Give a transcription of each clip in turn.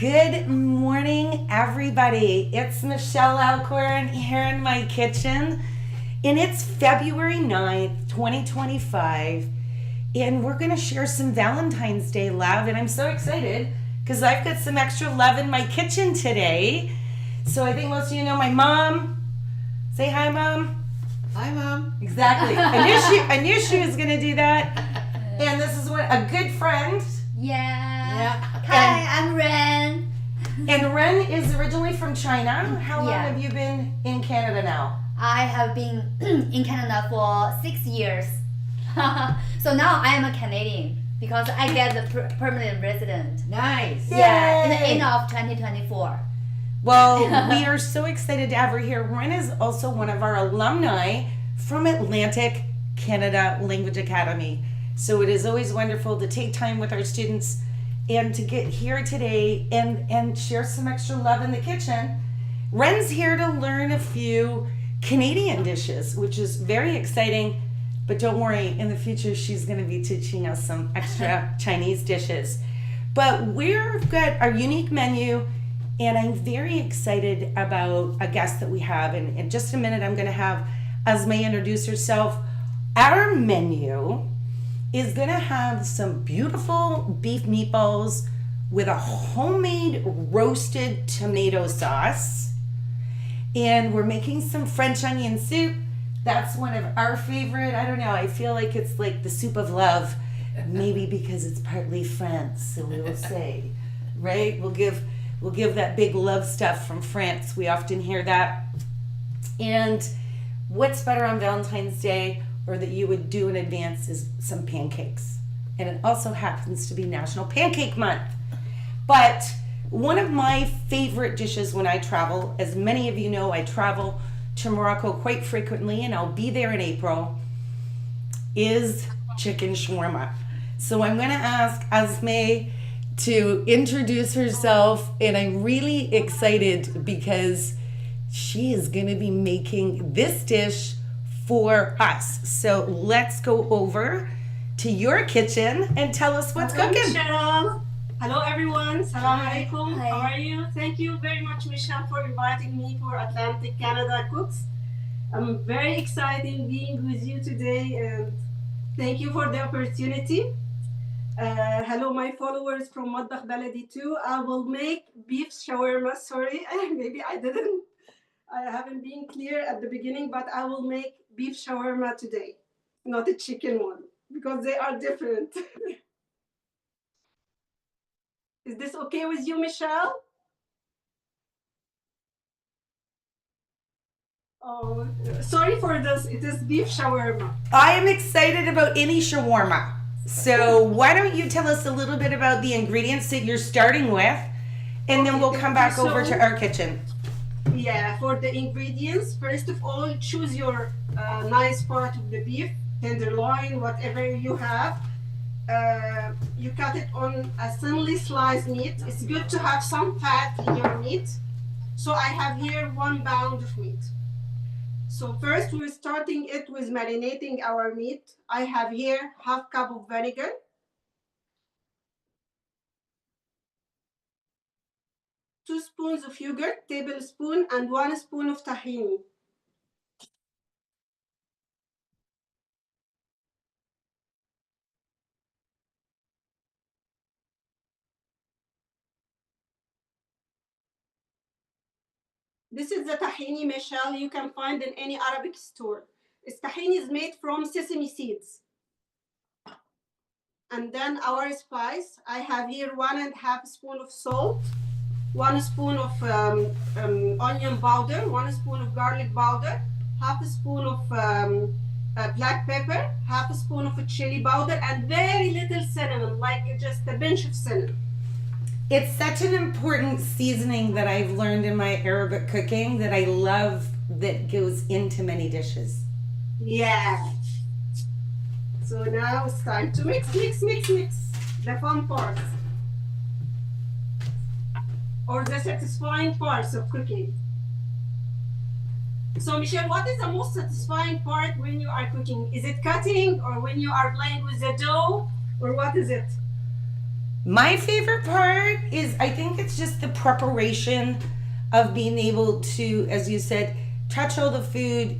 Good morning, everybody. It's Michelle Alcorn here in my kitchen, and it's February 9th, 2025, and we're going to share some Valentine's Day love, and I'm so excited because I've got some extra love in my kitchen today. So I think most of you know my mom. Say hi, Mom. Hi, Mom. Exactly. I knew she was going to do that. And this is a good friend. Yeah. Hi, I'm Ren. And Ren is originally from China. How long have you been in Canada now? I have been in Canada for 6 years. So now I am a Canadian because I get the permanent resident. Nice. Yeah, in the end of 2024. Well, we are so excited to have her here. Ren is also one of our alumni from Atlantic Canada Language Academy. So it is always wonderful to take time with our students and to get here today and share some extra love in the kitchen. Ren's here to learn a few Canadian dishes, which is very exciting. But don't worry, in the future, she's going to be teaching us some extra Chinese dishes. But we've got our unique menu, and I'm very excited about a guest that we have. And in just a minute, I'm going to have Asma introduce herself. Our menu is going to have some beautiful beef meatballs with a homemade roasted tomato sauce. And we're making some French onion soup. That's one of our favorite. I don't know. I feel like it's like the soup of love. Maybe because it's partly France, so we will say, right? We'll give that big love stuff from France. We often hear that. And what's better on Valentine's Day, or that you would do in advance, is some pancakes. And it also happens to be National Pancake Month. But one of my favorite dishes when I travel, as many of you know, I travel to Morocco quite frequently, and I'll be there in April, is chicken shawarma. So I'm going to ask Asma to introduce herself, and I'm really excited because she is going to be making this dish for us. So let's go over to your kitchen and tell us what's cooking. Michelle. Hello everyone. Salam alaikum. Hi. How are you? Thank you very much, Michelle, for inviting me for Atlantic Canada Cooks. I'm very excited being with you today, and thank you for the opportunity. Hello, my followers from Madbakh Baladi too. I will make beef shawarma. Sorry, maybe I haven't been clear at the beginning, but I will make beef shawarma today, not a chicken one, because they are different. Is this okay with you, Michelle? Oh, sorry for this. It is beef shawarma. I am excited about any shawarma. So why don't you tell us a little bit about the ingredients that you're starting with, and then we'll come back over to our kitchen. Yeah, for the ingredients, first of all, choose your nice part of the beef, tenderloin, whatever you have. You cut it on a thinly sliced meat. It's good to have some fat in your meat. So I have here 1 pound of meat. So first we're starting it with marinating our meat. I have here half cup of vinegar, 2 spoons of yogurt, tablespoon, and 1 spoon of tahini. This is the tahini, Michelle. You can find in any Arabic store. This tahini is made from sesame seeds. And then our spice. I have here 1.5 spoon of salt, 1 spoon of onion powder, 1 spoon of garlic powder, half a spoon of black pepper, half a spoon of chili powder, and very little cinnamon, like just a pinch of cinnamon. It's such an important seasoning that I've learned in my Arabic cooking that I love, that goes into many dishes. Yeah. So now it's time to mix. The fun parts. Or the satisfying parts of cooking. So Michelle, what is the most satisfying part when you are cooking? Is it cutting, or when you are playing with the dough, or what is it? My favorite part is I think it's just the preparation of being able to, as you said, touch all the food,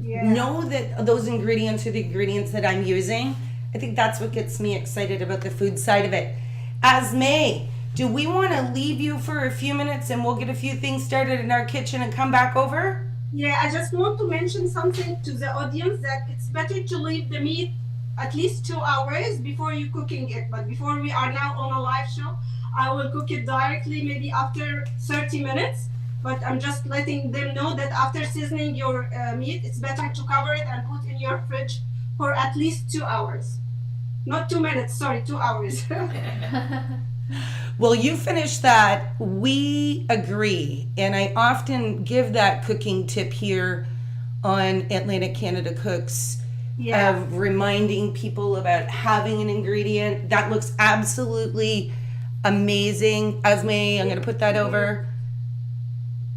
Yeah. know that those ingredients are the ingredients that I'm using. I think that's what gets me excited about the food side of it. Asmay, do we want to leave you for a few minutes and we'll get a few things started in our kitchen and come back over? Yeah, I just want to mention something to the audience that it's better to leave the meat at least 2 hours before you cooking it. But before we are now on a live show, I will cook it directly maybe after 30 minutes. But I'm just letting them know that after seasoning your meat, it's better to cover it and put in your fridge for at least 2 hours. Not 2 minutes, sorry, 2 hours. Well, you finish that. We agree. And I often give that cooking tip here on Atlantic Canada Cooks Yeah. of reminding people about having an ingredient. That looks absolutely amazing. Asmay, I'm going to put that over.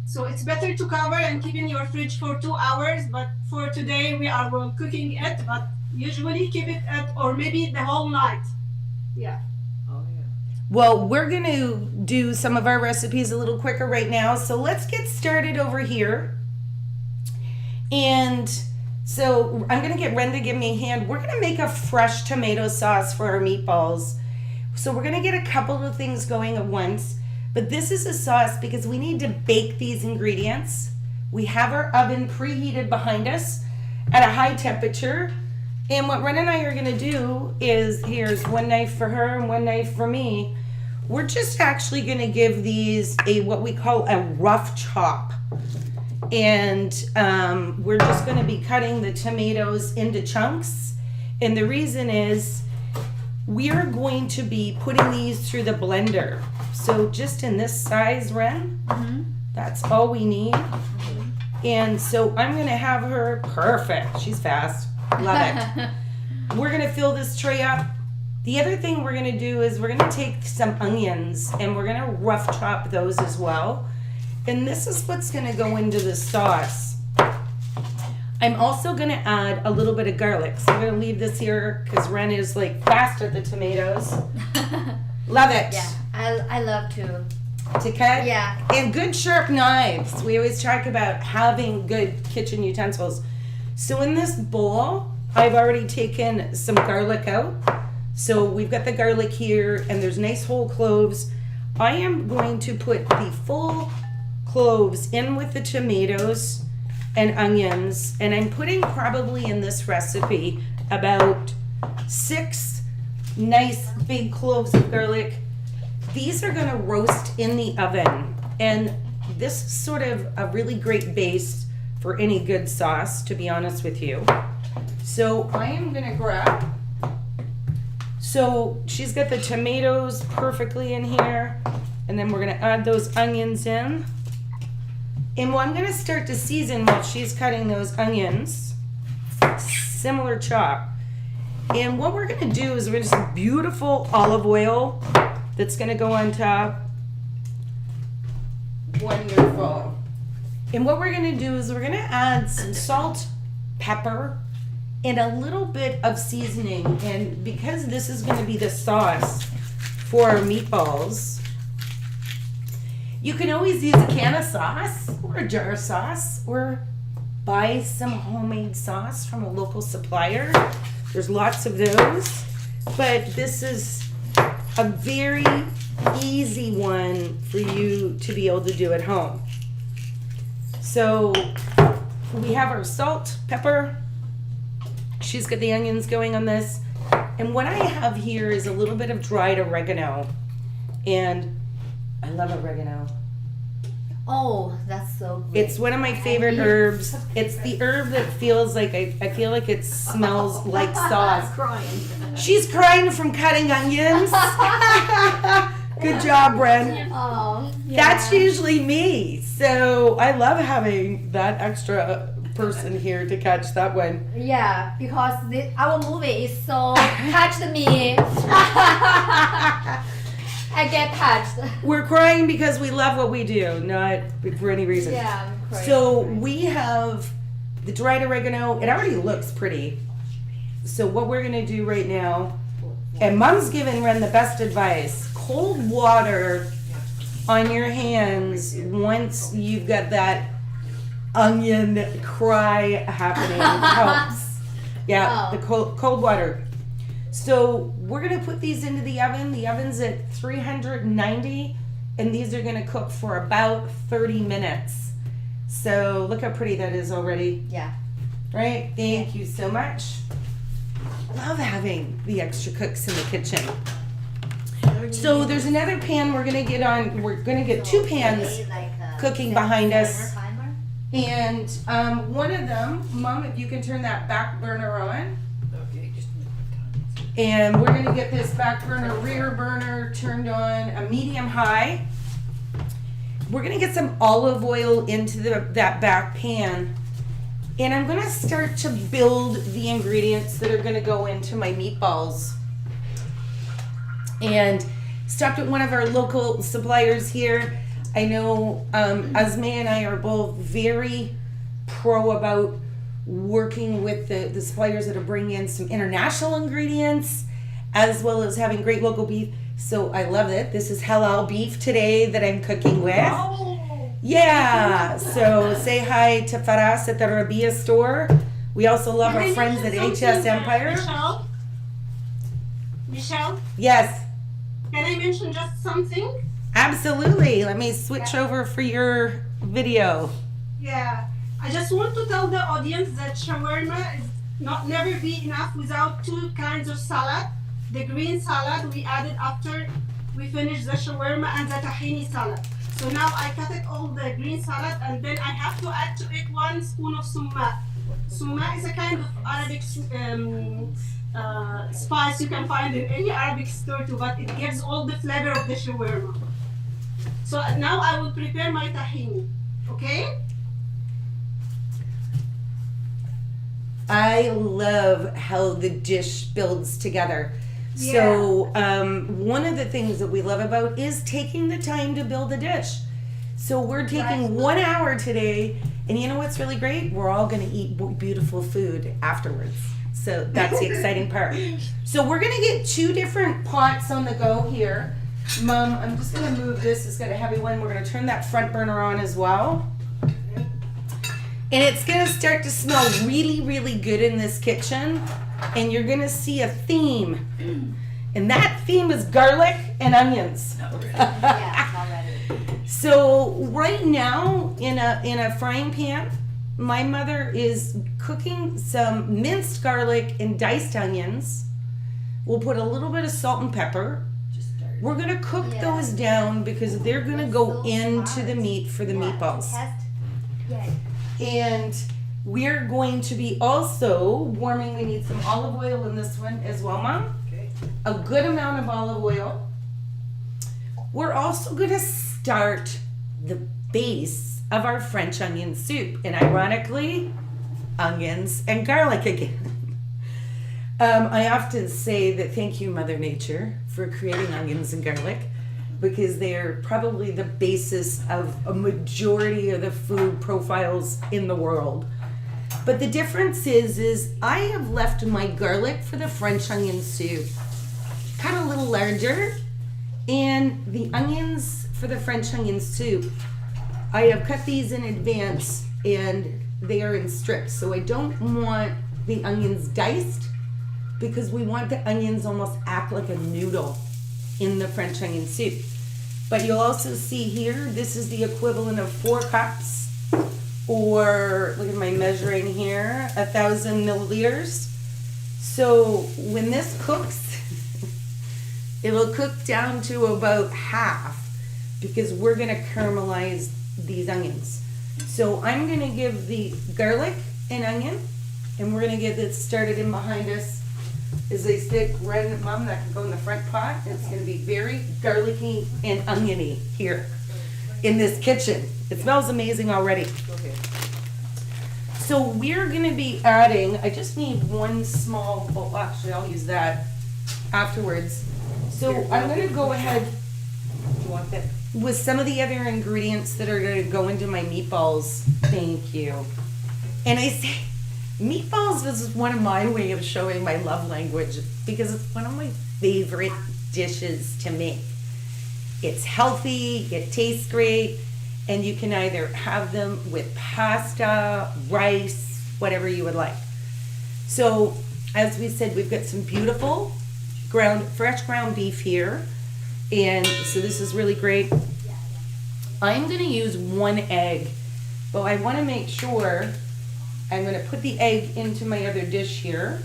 So it's better to cover and keep in your fridge for 2 hours. But for today, we are cooking it. But usually keep it at, or maybe the whole night. Yeah. Well, we're going to do some of our recipes a little quicker right now. So let's get started over here. And so I'm going to get Ren to give me a hand. We're going to make a fresh tomato sauce for our meatballs. So we're going to get a couple of things going at once. But this is a sauce because we need to bake these ingredients. We have our oven preheated behind us at a high temperature. And what Ren and I are going to do is, here's one knife for her and one knife for me. We're just actually going to give these what we call a rough chop. And we're just going to be cutting the tomatoes into chunks. And the reason is we are going to be putting these through the blender. So just in this size, Ren, that's all we need. And so I'm going to have her, perfect, she's fast, love it. We're going to fill this tray up. The other thing we're going to do is we're going to take some onions and we're going to rough chop those as well. And this is what's going to go into the sauce. I'm also going to add a little bit of garlic. So I'm going to leave this here because Ren is like fast at the tomatoes. Love it. Yeah, I love to. To cut. Yeah. And good sharp knives. We always talk about having good kitchen utensils. So in this bowl, I've already taken some garlic out. So we've got the garlic here and there's nice whole cloves. I am going to put the full cloves in with the tomatoes and onions. And I'm putting probably in this recipe about 6 nice big cloves of garlic. These are gonna roast in the oven. And this is sort of a really great base for any good sauce, to be honest with you. So I am gonna grab, so she's got the tomatoes perfectly in here, and then we're gonna add those onions in. And I'm gonna start to season while she's cutting those onions, similar chop. And what we're gonna do is we're gonna some beautiful olive oil that's gonna go on top. Wonderful. And what we're gonna do is we're gonna add some salt, pepper, and a little bit of seasoning. And because this is gonna be the sauce for our meatballs, you can always use a can of sauce or a jar of sauce or buy some homemade sauce from a local supplier. There's lots of those, but this is a very easy one for you to be able to do at home. So we have our salt, pepper. She's got the onions going on this. And what I have here is a little bit of dried oregano. And I love oregano. Oh, that's so great. It's one of my favorite herbs. It's the herb that feels like, I feel like it smells like sauce. Crying. She's crying from cutting onions. Good job, Bren. Oh, yeah. That's usually me. So I love having that extra person here to catch that one. Yeah, because our movie is so touched me. I get touched. We're crying because we love what we do, not for any reason. Yeah, I'm crying. So we have the dried oregano. It already looks pretty. So what we're gonna do right now And Mom's giving Ren the best advice. Cold water on your hands once you've got that onion cry happening helps. Yeah, Oh. the cold water. So we're gonna put these into the oven. The oven's at 390, and these are gonna cook for about 30 minutes. So look how pretty that is already. Yeah. Right? Thank you so much. Love having the extra cooks in the kitchen. So there's another pan we're gonna get on. We're gonna get two pans cooking behind us. And one of them, Mom, if you can turn that back burner on. Okay, just a minute. And we're gonna get this back burner, rear burner turned on a medium high. We're gonna get some olive oil into that back pan. And I'm gonna start to build the ingredients that are gonna go into my meatballs. And stopped at one of our local suppliers here. I know Asme and I are both very pro about working with the suppliers that are bringing in some international ingredients, as well as having great local beef. So I love it. This is halal beef today that I'm cooking with. Yeah, so say hi to Faras at the Rabia store. We also love our friends at HS Empire. Michelle, Yes, can I mention just something? absolutely. Let me switch over for your video. Yeah, I just want to tell the audience that shawarma is never be enough without two kinds of salad. The green salad we added after we finished the shawarma, and the tahini salad. So now I cut it all the green salad, and then I have to add to it 1 spoon of summa. Summa is a kind of Arabic spice you can find in any Arabic store too, but it gives all the flavor of the shawarma. So now I will prepare my tahini, okay? I love how the dish builds together. So one of the things that we love about is taking the time to build a dish. So we're taking 1 hour today, and you know what's really great? We're all going to eat beautiful food afterwards. So that's the exciting part. So we're going to get 2 different pots on the go here. Mom, I'm just going to move this. It's got a heavy one. We're going to turn that front burner on as well. And it's going to start to smell really, really good in this kitchen. And you're going to see a theme. And that theme is garlic and onions. Yeah, already. So right now in a frying pan, my mother is cooking some minced garlic and diced onions. We'll put a little bit of salt and pepper. We're going to cook those down because they're going to go into the meat for the meatballs. Yeah. And we're going to be also warming, we need some olive oil in this one as well, Mom. Okay. A good amount of olive oil. We're also going to start the base of our French onion soup. And ironically, onions and garlic again. I often say that thank you, Mother Nature, for creating onions and garlic, because they're probably the basis of a majority of the food profiles in the world. But the difference is I have left my garlic for the French onion soup cut a little larger, and the onions for the French onion soup, I have cut these in advance and they are in strips. So I don't want the onions diced because we want the onions almost act like a noodle in the French onion soup. But you'll also see here, this is the equivalent of 4 cups, or look at my measuring here, 1,000 milliliters. So when this cooks, it'll cook down to about half because we're gonna caramelize these onions. So I'm gonna give the garlic and onion, and we're gonna get this started in behind us. Is a stick red, Mom, that can go in the front pot. It's gonna be very garlicky and oniony here in this kitchen. It smells amazing already. Okay. So we're gonna be adding, I just need 1 small, oh, actually I'll use that afterwards. So I'm gonna go ahead You want that? with some of the other ingredients that are gonna go into my meatballs. Thank you. And I say, meatballs is one of my way of showing my love language because it's one of my favorite dishes to make. It's healthy, it tastes great, and you can either have them with pasta, rice, whatever you would like. So, as we said, we've got some beautiful fresh ground beef here, and so this is really great. I'm gonna use 1 egg, but I wanna make sure I'm gonna put the egg into my other dish here.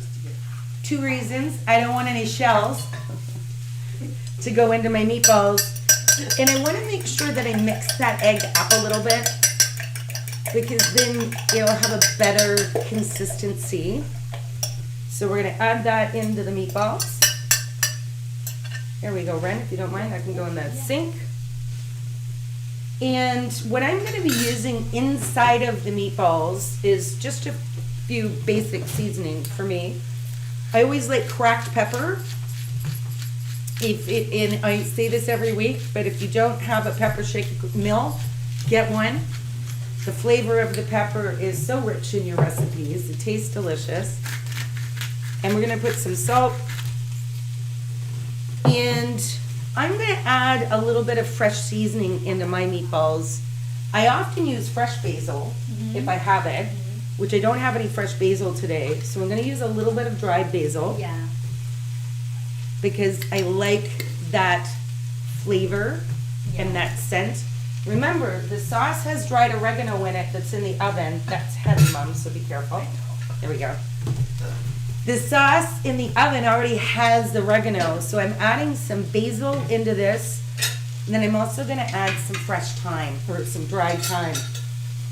2 reasons: I don't want any shells to go into my meatballs. And I want to make sure that I mix that egg up a little bit, because then it'll have a better consistency. So we're going to add that into the meatballs. There we go, Ren. If you don't mind, I can go in the sink. And what I'm going to be using inside of the meatballs is just a few basic seasonings for me. I always like cracked pepper. And I say this every week, but if you don't have a pepper shake mill, get one. The flavor of the pepper is so rich in your recipes. It tastes delicious. And we're going to put some salt. And I'm going to add a little bit of fresh seasoning into my meatballs. I often use fresh basil if I have it, which I don't have any fresh basil today. So I'm going to use a little bit of dried basil. Yeah. Because I like that flavor and that scent. Remember, the sauce has dried oregano in it that's in the oven. That's heavy, Mom, so be careful. There we go. The sauce in the oven already has the oregano, so I'm adding some basil into this. And then I'm also going to add some fresh thyme, or some dried thyme,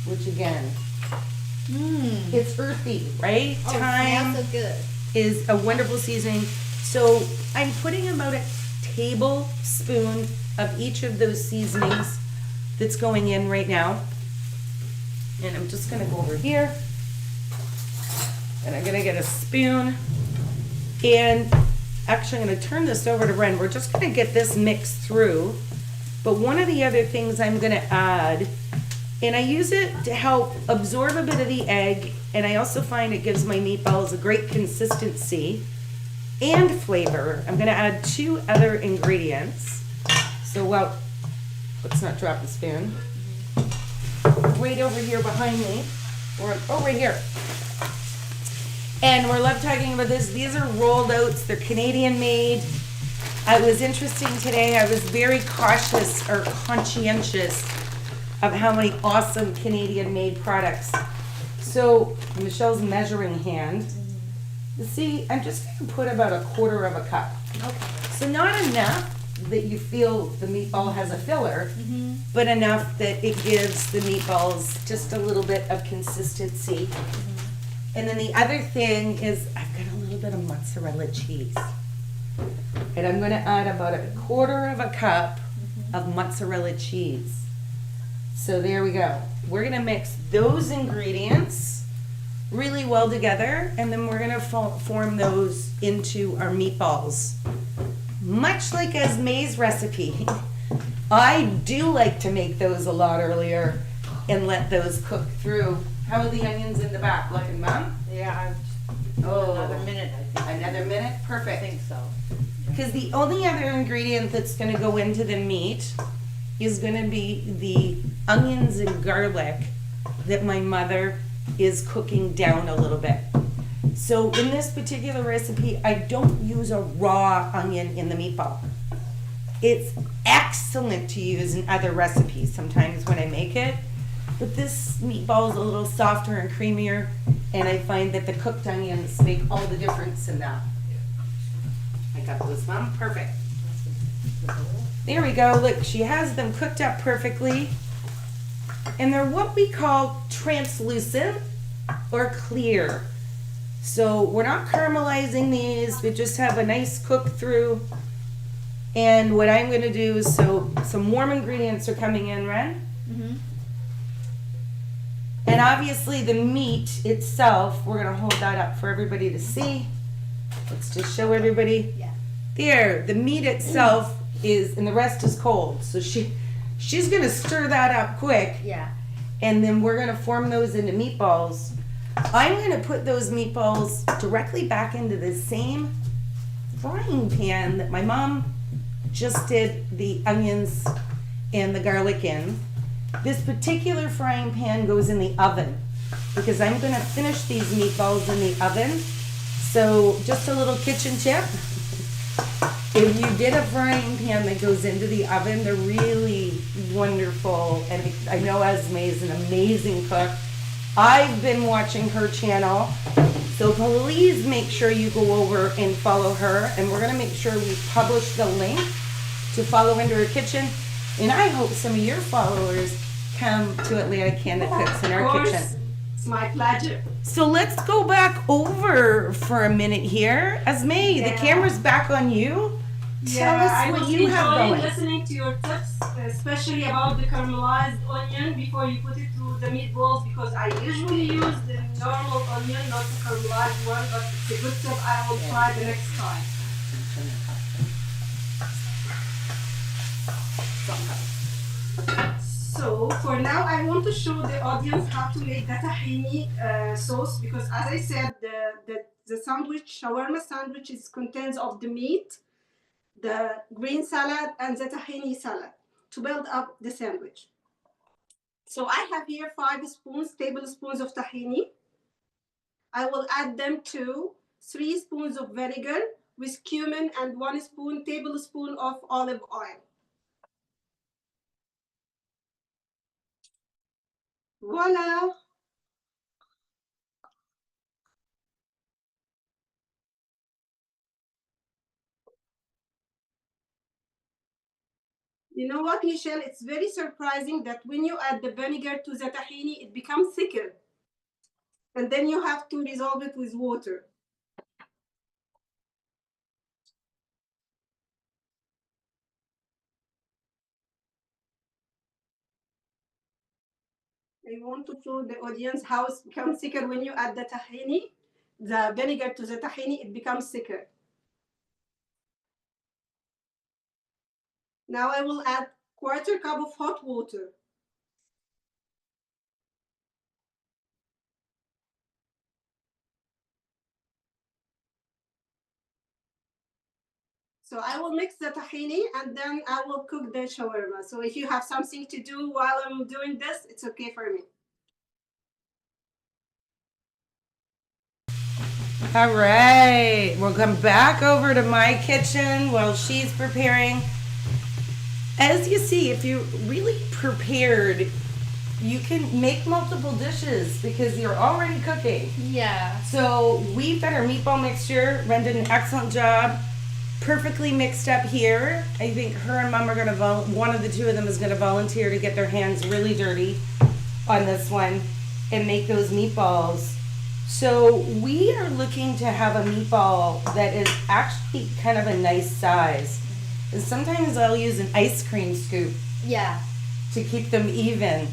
which again, it's earthy, right? Oh, Thyme smells so good. is a wonderful seasoning. So I'm putting about a tablespoon of each of those seasonings that's going in right now. And I'm just gonna go over here. And I'm gonna get a spoon. And actually I'm gonna turn this over to Ren. We're just gonna get this mixed through. But one of the other things I'm gonna add, and I use it to help absorb a bit of the egg, and I also find it gives my meatballs a great consistency and flavor. I'm going to add 2 other ingredients. So, well, let's not drop the spoon. Right over here behind me, right here. And we're love talking about this. These are rolled oats. They're Canadian made. It was interesting today. I was very cautious or conscientious of how many awesome Canadian made products. So, Michelle's measuring hand. See, I'm just going to put about 1/4 of a cup. Okay. So not enough that you feel the meatball has a filler, but enough that it gives the meatballs just a little bit of consistency. And then the other thing is I've got a little bit of mozzarella cheese. And I'm going to add about 1/4 of a cup of mozzarella cheese. So there we go. We're going to mix those ingredients really well together, and then we're gonna form those into our meatballs. Much like Esme's recipe, I do like to make those a lot earlier and let those cook through. How are the onions in the back looking, Mom? Yeah, another minute, I think. Another minute? I Perfect. think so. Because the only other ingredient that's gonna go into the meat is gonna be the onions and garlic that my mother is cooking down a little bit. So in this particular recipe, I don't use a raw onion in the meatball. It's excellent to use in other recipes sometimes when I make it, but this meatball is a little softer and creamier, and I find that the cooked onions make all the difference in that. I got those, Mom. Perfect. There we go. Look, she has them cooked up perfectly. And they're what we call translucent or clear. So we're not caramelizing these. We just have a nice cook through. And what I'm going to do is, so some warm ingredients are coming in, Ren. And obviously the meat itself, we're going to hold that up for everybody to see. Let's just show everybody. Yeah. There, the meat itself is, and the rest is cold. So she's going to stir that up quick. Yeah. And then we're going to form those into meatballs. I'm going to put those meatballs directly back into the same frying pan that my mom just did the onions and the garlic in. This particular frying pan goes in the oven because I'm gonna finish these meatballs in the oven. So just a little kitchen tip. If you get a frying pan that goes into the oven, they're really wonderful. And I know Esme is an amazing cook. I've been watching her channel. So please make sure you go over and follow her. And we're gonna make sure we publish the link to follow into her kitchen. And I hope some of your followers come to Atlanta Canada Cooks in our kitchen. It's my pleasure. So let's go back over for a minute here. Esme, the camera's back on you. Tell us what you have I going. was listening to your tips, especially about the caramelized onion before you put it through the meatballs, because I usually use the normal onion, not the caramelized one, but it's a good tip. I will try the next time. So for now, I want to show the audience how to make the tahini sauce, because as I said, the sandwich, shawarma sandwich, is contains of the meat, the green salad, and the tahini salad to build up the sandwich. So I have here 5 tablespoons of tahini. I will add them to 3 spoons of vinegar with cumin and 1 tablespoon of olive oil. Voila! You know what, Michelle? It's very surprising that when you add the vinegar to the tahini, it becomes thicker. And then you have to dissolve it with water. I want to show the audience how it becomes thicker when you add the tahini, the vinegar to the tahini, it becomes thicker. Now I will add 1/4 cup of hot water. So I will mix the tahini and then I will cook the shawarma. So if you have something to do while I'm doing this, it's okay for me. All right, we'll come back over to my kitchen while she's preparing. As you see, if you're really prepared, you can make multiple dishes because you're already cooking. Yeah. So we've got our meatball mixture. Ren did an excellent job. Perfectly mixed up here. I think her and Mom are gonna one of the two of them is gonna volunteer to get their hands really dirty on this one and make those meatballs. So we are looking to have a meatball that is actually kind of a nice size. And sometimes I'll use an ice cream scoop Yeah. to keep them even.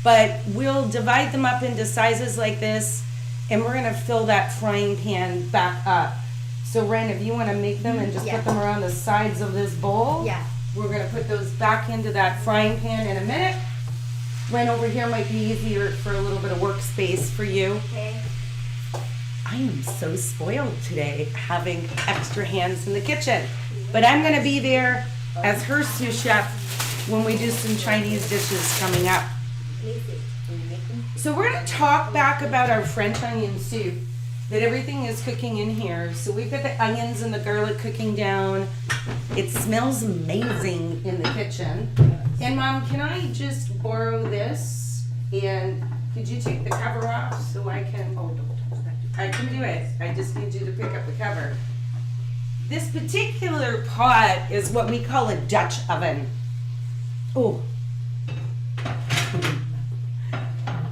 But we'll divide them up into sizes like this, and we're gonna fill that frying pan back up. So Ren, if you wanna make them and just Yeah. put them around the sides of this bowl, Yeah. we're gonna put those back into that frying pan in a minute. Ren over here might be easier for a little bit of workspace for you. Okay. I am so spoiled today having extra hands in the kitchen. But I'm gonna be there as her sous chef when we do some Chinese dishes coming up. So we're gonna talk back about our French onion soup, that everything is cooking in here. So we've got the onions and the garlic cooking down. It smells amazing in the kitchen. And Mom, can I just borrow this? And could you take the cover off so I can, I can do it. I just need you to pick up the cover. This particular pot is what we call a Dutch oven. Oh,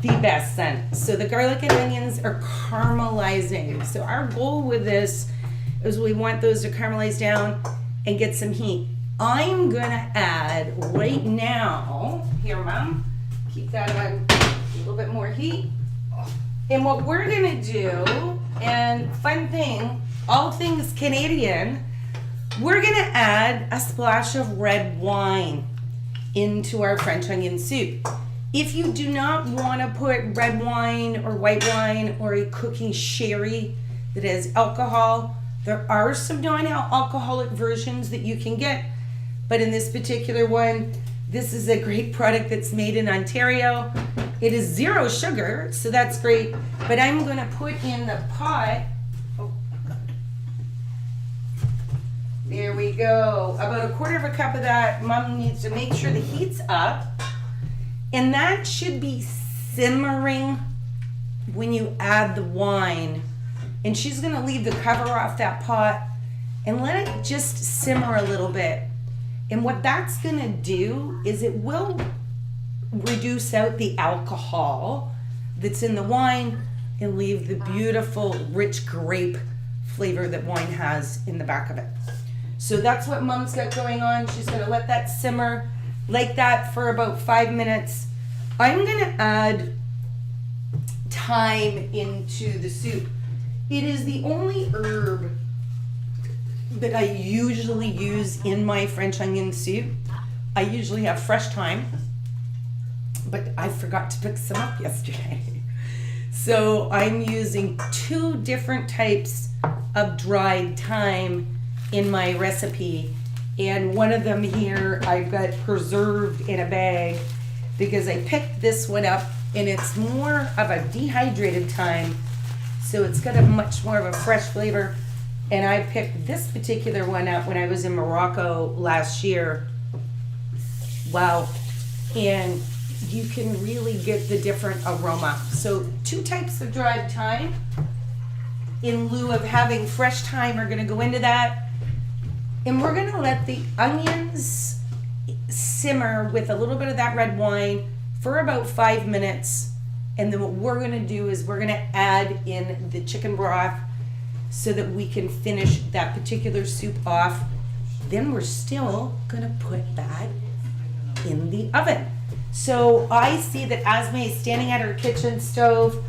the best scent. So the garlic and onions are caramelizing. So our goal with this is we want those to caramelize down and get some heat. I'm gonna add right now, here Mom, keep that on a little bit more heat. And what we're gonna do, and fun thing, all things Canadian, we're gonna add a splash of red wine into our French onion soup. If you do not wanna put red wine or white wine or a cooking sherry that has alcohol, There are some non-alcoholic versions that you can get, but in this particular one, this is a great product that's made in Ontario. It is 0 sugar, so that's great. But I'm going to put in the pot. Oh, there we go. About 1/4 cup of that. Mom needs to make sure the heat's up. And that should be simmering when you add the wine. And she's going to leave the cover off that pot and let it just simmer a little bit. And what that's going to do is it will reduce out the alcohol that's in the wine and leave the beautiful rich grape flavor that wine has in the back of it. So that's what Mom's got going on. She's going to let that simmer like that for about 5 minutes. I'm going to add thyme into the soup. It is the only herb that I usually use in my French onion soup. I usually have fresh thyme, but I forgot to pick some up yesterday. So I'm using 2 different types of dried thyme in my recipe. And one of them here I've got preserved in a bag because I picked this one up and it's more of a dehydrated thyme. So it's got a much more of a fresh flavor. And I picked this particular one up when I was in Morocco last year. Wow. And you can really get the different aroma. So 2 types of dried thyme in lieu of having fresh thyme are going to go into that. And we're going to let the onions simmer with a little bit of that red wine for about 5 minutes. And then what we're going to do is we're going to add in the chicken broth so that we can finish that particular soup off. Then we're still going to put that in the oven. So I see that Asme is standing at her kitchen stove.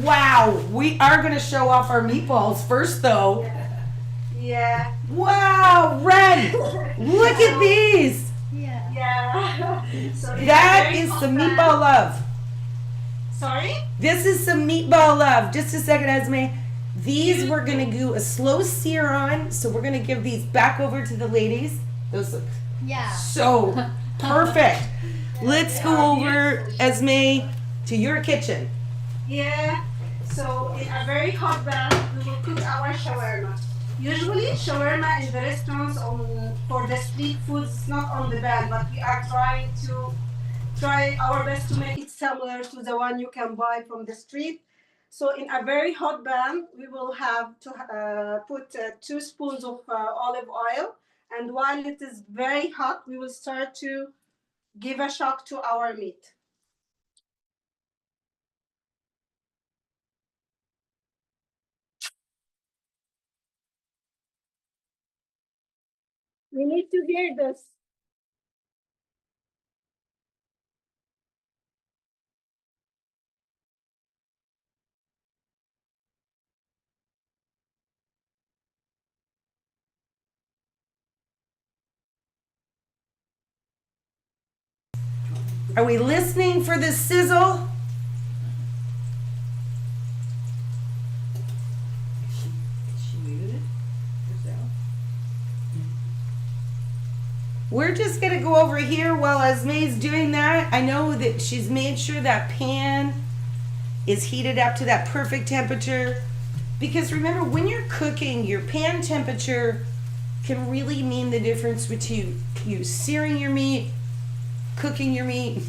Wow, we are going to show off our meatballs first though. Yeah. Wow, Ren, look at these. Yeah. Yeah. So That is some meatball love. Sorry? This is some meatball love. Just a second, Esme. These we're gonna do a slow sear on, so we're gonna give these back over to the ladies. Those look Yeah. so perfect. Let's go over, Esme, to your kitchen. Yeah. So in a very hot pan, we will cook our shawarma. Usually shawarma in the restaurants for the street foods is not on the ban, but we are try our best to make it similar to the one you can buy from the street. So in a very hot pan, we will have to put 2 spoons of olive oil. And while it is very hot, we will start to give a shock to our meat. We need to hear this. Are we listening for the sizzle? We're just gonna go over here while Esme's doing that. I know that she's made sure that pan is heated up to that perfect temperature. Because remember, when you're cooking, your pan temperature can really mean the difference between you searing your meat, cooking your meat,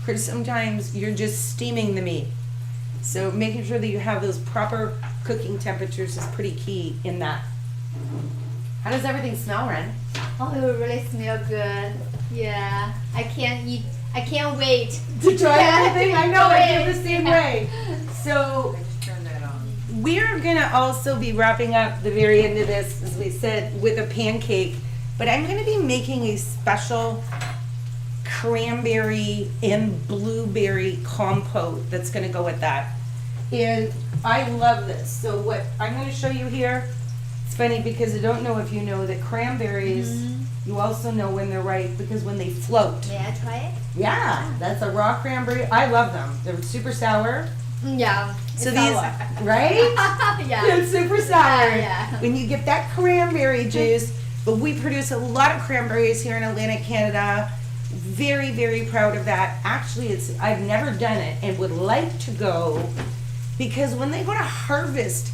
or sometimes you're just steaming the meat. So making sure that you have those proper cooking temperatures is pretty key in that. How does everything smell, Ren? Oh, it will really smell good. Yeah. I can't wait. To try Yeah, everything? I know, I feel the same Yeah. way. So Turn that on. we're gonna also be wrapping up the very end of this, as we said, with a pancake. But I'm gonna be making a special cranberry and blueberry compote that's gonna go with that. And I love this. So what I'm gonna show you here, it's funny because I don't know if you know that cranberries, you also know when they're ripe because when they float. May I try it? Yeah, that's a raw cranberry. I love them. They're super sour. Yeah. So It's these, sour. right? Yeah. It's super sour. Yeah. When you get that cranberry juice, but we produce a lot of cranberries here in Atlantic Canada. Very, very proud of that. Actually, I've never done it and would like to go because when they go to harvest,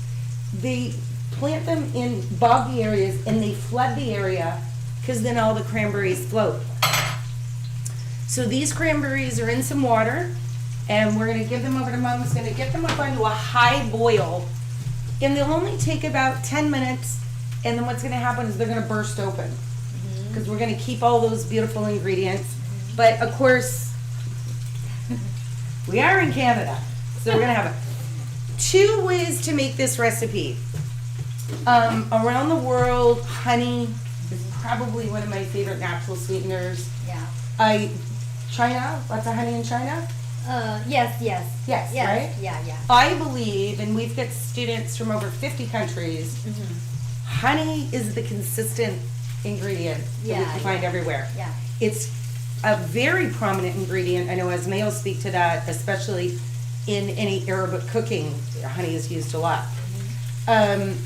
they plant them in boggy areas and they flood the area because then all the cranberries float. So these cranberries are in some water and we're gonna give them over to Mom who's gonna get them up onto a high boil and they'll only take about 10 minutes and then what's gonna happen is they're gonna burst open because we're gonna keep all those beautiful ingredients. But of course, we are in Canada, so we're gonna have 2 ways to make this recipe. Around the world, honey is probably one of my favorite natural sweeteners. Yeah. China, lots of honey in China. Yes. Yes, Yes. right? Yeah. I believe, and we've got students from over 50 countries, honey is the consistent ingredient that we Yeah, can find everywhere. Yeah. It's a very prominent ingredient. I know as males speak to that, especially in any Arabic cooking, honey is used a lot.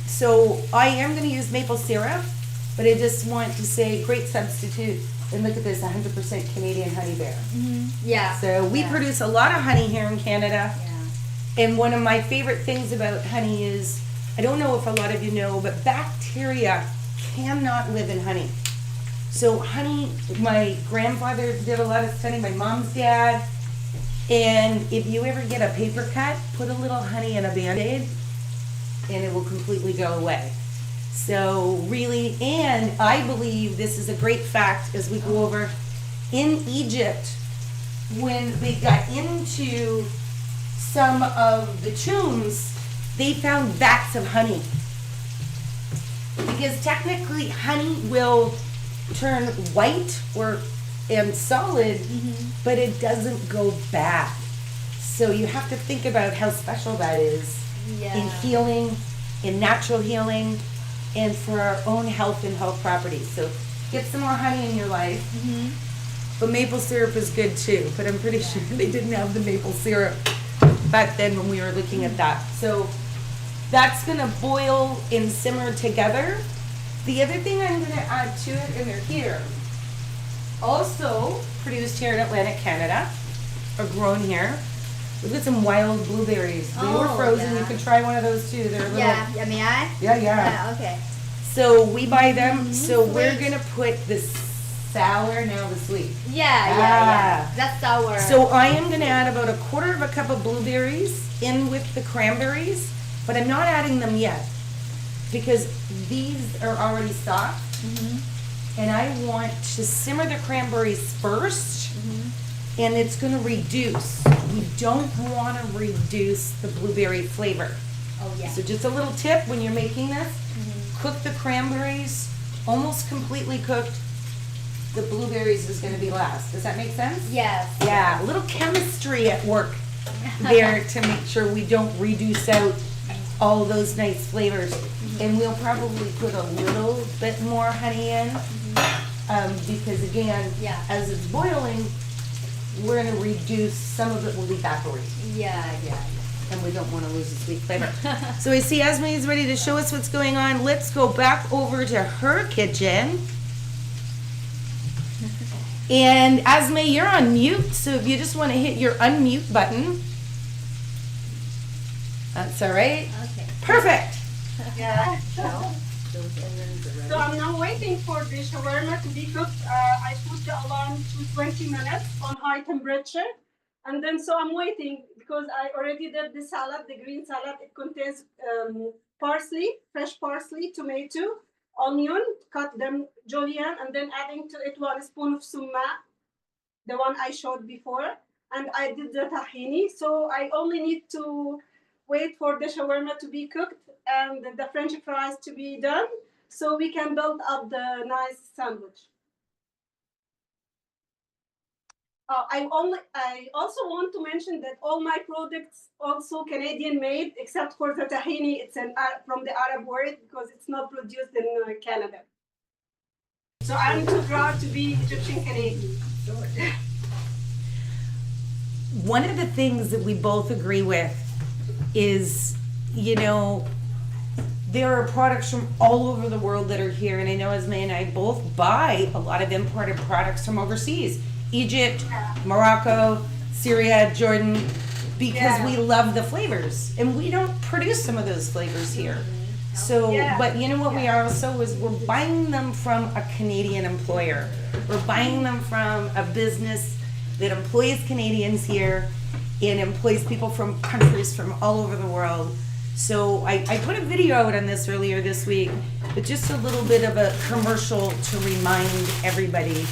So I am going to use maple syrup, but I just want to say great substitute. And look at this, 100% Canadian honey bear. Yeah. So we Yeah. produce a lot of honey here in Canada. Yeah. And one of my favorite things about honey is, I don't know if a lot of you know, but bacteria cannot live in honey. So honey, my grandfather did a lot of study, my mom's dad. And if you ever get a paper cut, put a little honey in a Band-Aid and it will completely go away. So really, and I believe this is a great fact as we go over, in Egypt, when they got into some of the tombs, they found vats of honey. Because technically honey will turn white and solid, but it doesn't go bad. So you have to think about how special that is Yeah. in healing, in natural healing, and for our own health and health properties. So get some more honey in your life. But maple syrup is good too, but I'm pretty sure they didn't have the maple syrup back then when we were looking at that. So that's gonna boil and simmer together. The other thing I'm gonna add to it, and they're here, also produced here in Atlantic Canada, or grown here. We've got some wild blueberries. They were Oh, frozen. yeah. You can try one of those too. They're a little. Yeah. May I? Yeah. Yeah. Okay. So we buy them. So we're Sweet. gonna put the sour, now the sweet. Yeah. That's sour. So I am gonna add about 1/4 cup of blueberries in with the cranberries, but I'm not adding them yet because these are already soft. And I want to simmer the cranberries first, and it's gonna reduce. We don't wanna reduce the blueberry flavor. Oh yeah. So just a little tip when you're making this, cook the cranberries almost completely cooked. The blueberries is gonna be last. Does that make sense? Yes. Yeah, a little chemistry at work there to make sure we don't reduce out all those nice flavors. And we'll probably put a little bit more honey in, because again, Yeah. as it's boiling, we're gonna reduce, some of it will evaporate. Yeah. And we don't want to lose the sweet flavor. So I see Esme is ready to show us what's going on. Let's go back over to her kitchen. And Esme, you're on mute, so if you just want to hit your unmute button. That's all right. Okay. Perfect. Yeah. So I'm now waiting for the shawarma to be cooked. I put the alarm to 20 minutes on high temperature. And then so I'm waiting because I already did the salad, the green salad. It contains parsley, fresh parsley, tomato, onion, cut them julienne, and then adding to it 1 spoon of summa, the one I showed before. And I did the tahini. So I only need to wait for the shawarma to be cooked and the French fries to be done, so we can build up the nice sandwich. I also want to mention that all my products also Canadian made, except for the tahini. It's from the Arab world because it's not produced in Canada. So I'm too proud to be Egyptian Canadian. One of the things that we both agree with is, you know, there are products from all over the world that are here, and I know Esme and I both buy a lot of imported products from overseas. Egypt, Morocco, Syria, Jordan, because we love the flavors, and we don't produce some of those flavors here. So, but you know what we are also is we're buying them from a Canadian employer. We're buying them from a business that employs Canadians here and employs people from countries from all over the world. So I put a video out on this earlier this week, but just a little bit of a commercial to remind everybody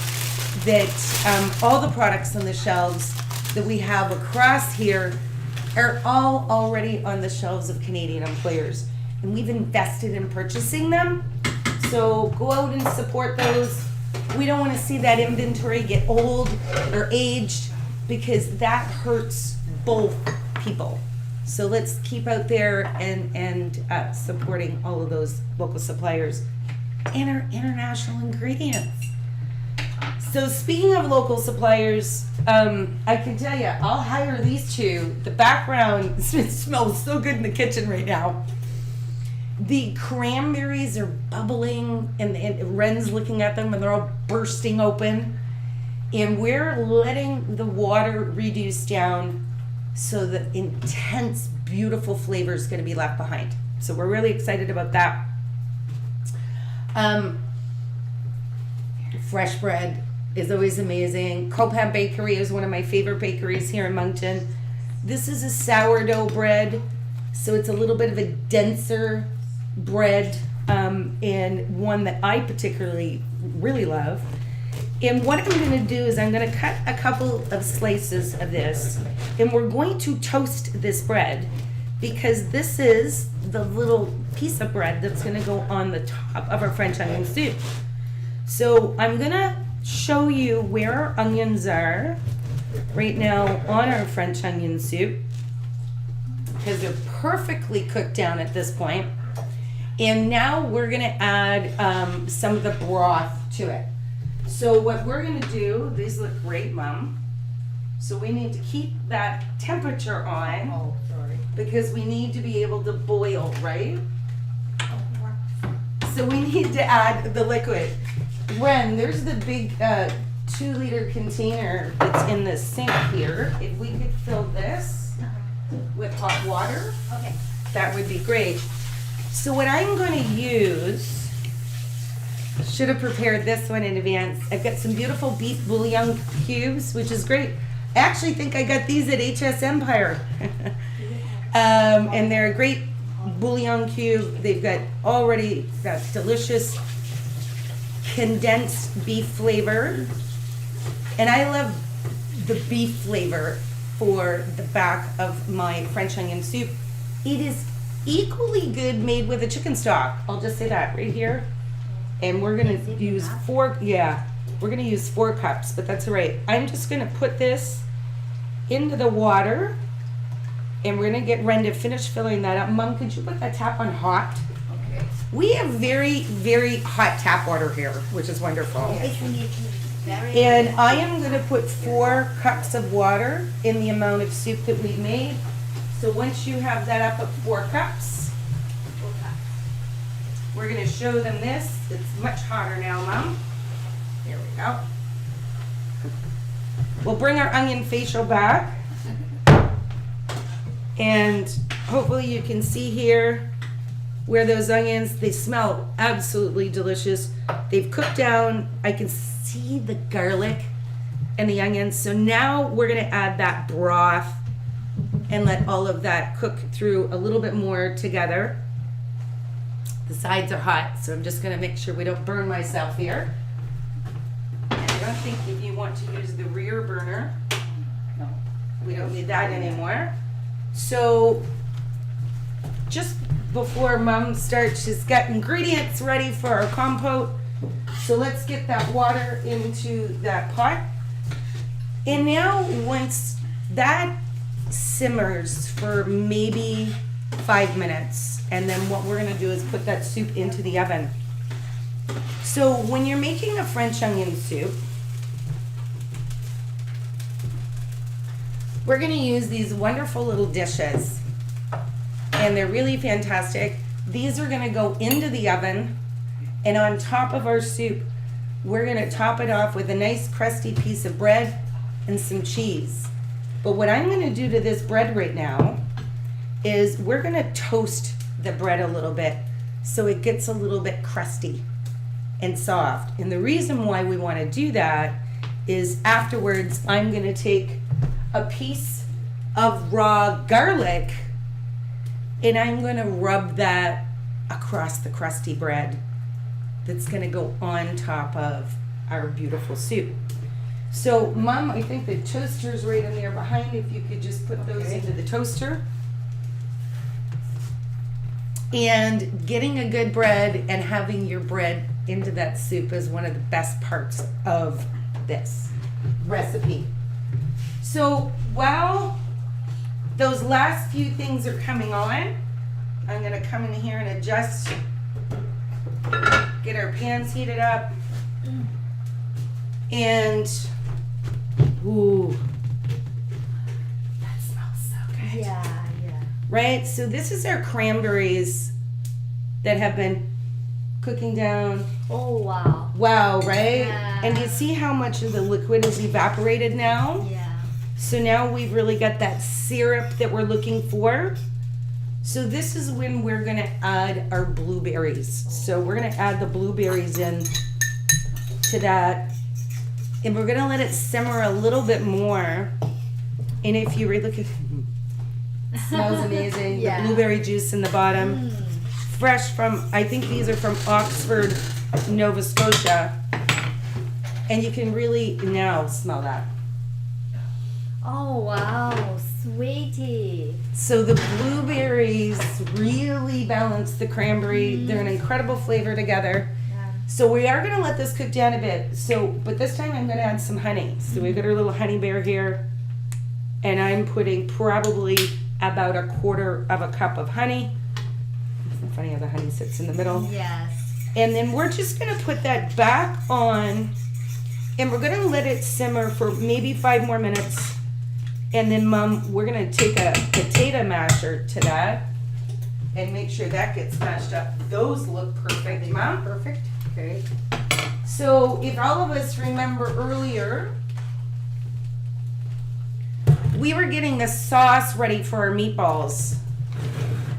that all the products on the shelves that we have across here are all already on the shelves of Canadian employers. And we've invested in purchasing them. So go out and support those. We don't want to see that inventory get old or aged because that hurts both people. So let's keep out there and supporting all of those local suppliers and our international ingredients. So speaking of local suppliers, I can tell you, I'll hire these two. The background smells so good in the kitchen right now. The cranberries are bubbling, and Ren's looking at them, and they're all bursting open. And we're letting the water reduce down so the intense, beautiful flavor is going to be left behind. So we're really excited about that. Fresh bread is always amazing. Copan Bakery is one of my favorite bakeries here in Moncton. This is a sourdough bread, so it's a little bit of a denser bread, and one that I particularly really love. And what I'm going to do is I'm going to cut a couple of slices of this, and we're going to toast this bread because this is the little piece of bread that's going to go on the top of our French onion soup. So I'm going to show you where our onions are right now on our French onion soup because they're perfectly cooked down at this point. And now we're going to add some of the broth to it. So what we're going to do, these look great, Mom. So we need to keep that temperature on. Oh, sorry. Because we need to be able to boil, right? So we need to add the liquid. Ren, there's the big 2-liter container that's in the sink here. If we could fill this with hot water, Okay. that would be great. So what I'm going to use, should have prepared this one in advance. I've got some beautiful beef bouillon cubes, which is great. I actually think I got these at HS Empire. And they're a great bouillon cube. They've got already that delicious condensed beef flavor. And I love the beef flavor for the back of my French onion soup. It is equally good made with a chicken stock. I'll just say that right here. And we're gonna use we're gonna use 4 cups, but that's all right. I'm just gonna put this into the water and we're gonna get Ren to finish filling that up. Mom, could you put that tap on hot? Okay. We have very, very hot tap water here, which is wonderful. Very And I am gonna put 4 cups of water in the amount of soup that we've made. So once you have that up at 4 cups, we're gonna show them this. It's much hotter now, Mom. There we go. We'll bring our onion facial back. And hopefully you can see here where those onions, they smell absolutely delicious. They've cooked down. I can see the garlic and the onions. So now we're gonna add that broth and let all of that cook through a little bit more together. The sides are hot, so I'm just gonna make sure we don't burn myself here. And I don't think if you want to use the rear burner, No. we don't need that anymore. So just before Mom starts, she's got ingredients ready for our compote. So let's get that water into that pot. And now once that simmers for maybe 5 minutes, and then what we're gonna do is put that soup into the oven. So when you're making a French onion soup, we're gonna use these wonderful little dishes. and they're really fantastic. These are gonna go into the oven, and on top of our soup, we're gonna top it off with a nice crusty piece of bread and some cheese. But what I'm gonna do to this bread right now is we're gonna toast the bread a little bit so it gets a little bit crusty and soft. And the reason why we wanna do that is afterwards I'm gonna take a piece of raw garlic and I'm gonna rub that across the crusty bread that's gonna go on top of our beautiful soup. So, Mom, I think the toaster's right in there behind. If you could just put those into the toaster. And getting a good bread and having your bread into that soup is one of the best parts of this recipe. So, while those last few things are coming on, I'm gonna come in here and adjust, get our pans heated up, and ooh, that smells so good. Yeah. Right? So this is our cranberries that have been cooking down. Oh wow. Wow, right? Yeah. And you see how much of the liquid is evaporated now? Yeah. So now we've really got that syrup that we're looking for. So this is when we're gonna add our blueberries. So we're gonna add the blueberries in to that. And we're gonna let it simmer a little bit more. And if you really look at it, smells amazing. Yeah. The blueberry juice in the bottom. Fresh from, I think these are from Oxford, Nova Scotia. And you can really now smell that. Oh wow, sweetie. So the blueberries really balance the cranberry. They're an incredible flavor together. Yeah. So we are gonna let this cook down a bit. So, but this time I'm gonna add some honey. So we've got our little honey bear here. And I'm putting probably about 1/4 of a cup of honey. It's funny how the honey sits in the middle. Yes. And then we're just gonna put that back on and we're gonna let it simmer for maybe 5 more minutes. And then Mom, we're gonna take a potato masher to that and make sure that gets mashed up. Those look perfect, Mom. Perfect. Okay. So if all of us remember earlier, we were getting the sauce ready for our meatballs.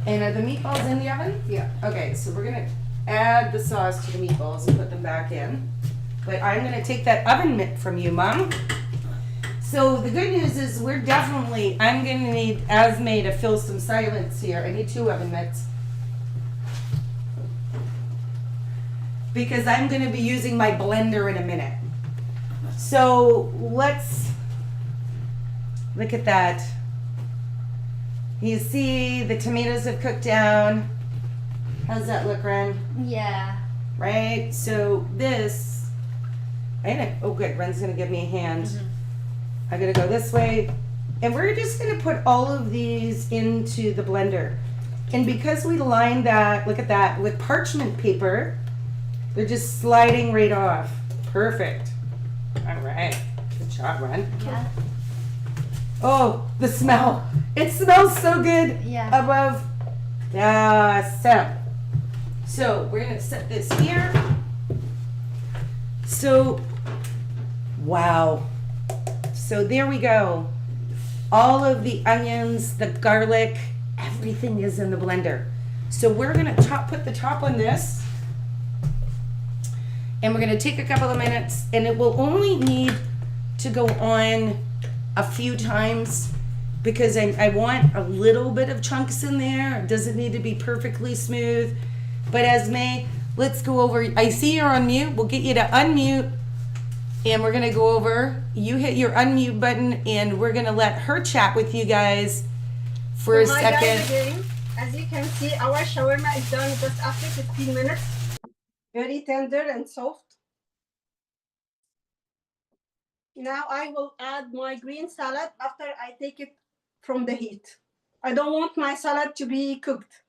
And are the meatballs in the oven? Yeah. Okay, so we're gonna add the sauce to the meatballs and put them back in. But I'm gonna take that oven mitt from you, Mom. So the good news is I'm gonna need Esme to fill some silence here. I need 2 oven mitts. Because I'm gonna be using my blender in a minute. So let's look at that. You see the tomatoes have cooked down. How's that look, Ren? Yeah. Right? So this, oh good, Ren's gonna give me a hand. I'm gonna go this way. And we're just gonna put all of these into the blender. And because we lined that, look at that, with parchment paper, they're just sliding right off. Perfect. All right, good job, Ren. Yeah. Oh, the smell. It smells so good Yeah. above. Awesome. So we're gonna set this here. So, wow. So there we go. All of the onions, the garlic, everything is in the blender. So we're gonna put the top on this. And we're gonna take a couple of minutes and it will only need to go on a few times because I want a little bit of chunks in there. It doesn't need to be perfectly smooth. But Esme, let's go over. I see you're on mute. We'll get you to unmute. And we're gonna go over. You hit your unmute button and we're gonna let her chat with you guys for a Hi second. guys again. As you can see, our shawarma is done just after 15 minutes. Very tender and soft. Now I will add my green salad after I take it from the heat. I don't want my salad to be cooked.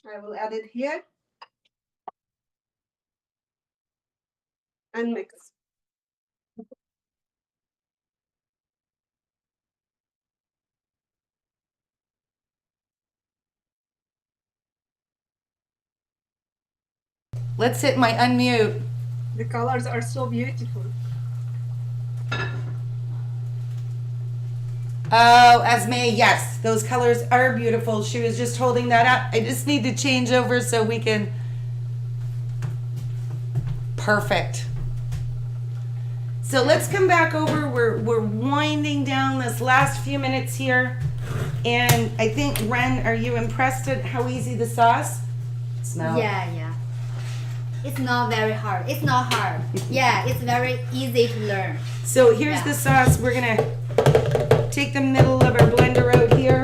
I will add it here and mix. Let's hit my unmute. The colors are so beautiful. Oh, Esme, yes, those colors are beautiful. She was just holding that up. I just need to change over so we can. Perfect. So let's come back over. We're winding down this last few minutes here. And I think, Ren, are you impressed at how easy the sauce smells? Yeah. It's not very hard. It's not hard. Yeah, it's very easy to learn. So here's Yeah. the sauce. We're going to take the middle of our blender out here.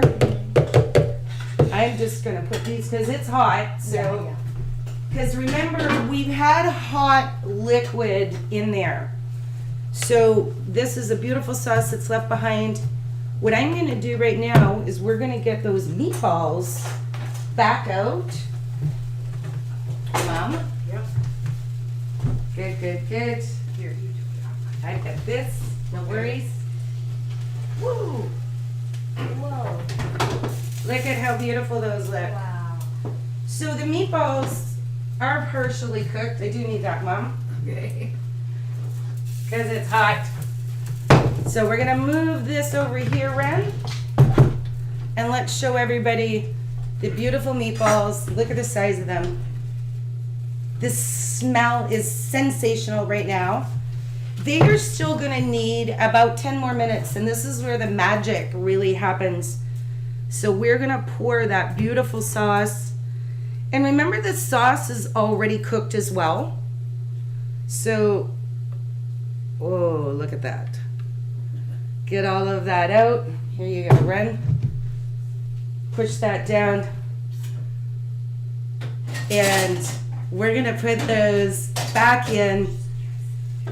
I'm just going to put these because it's hot. So, because remember, we've had hot liquid in there. So this is a beautiful sauce that's left behind. What I'm going to do right now is we're going to get those meatballs back out. Mom? Yep. Good. Here, you do I've got this. No worries. Woo! Whoa. Look at how beautiful those look. Wow. So the meatballs are partially cooked. I do need that, Mom, it. Okay. because it's hot. So we're gonna move this over here, Ren, and let's show everybody the beautiful meatballs. Look at the size of them. The smell is sensational right now. They are still gonna need about 10 more minutes, and this is where the magic really happens. So we're gonna pour that beautiful sauce. And remember, the sauce is already cooked as well. So, oh, look at that. Get all of that out. Here you go, Ren. Push that down. And we're gonna put those back in.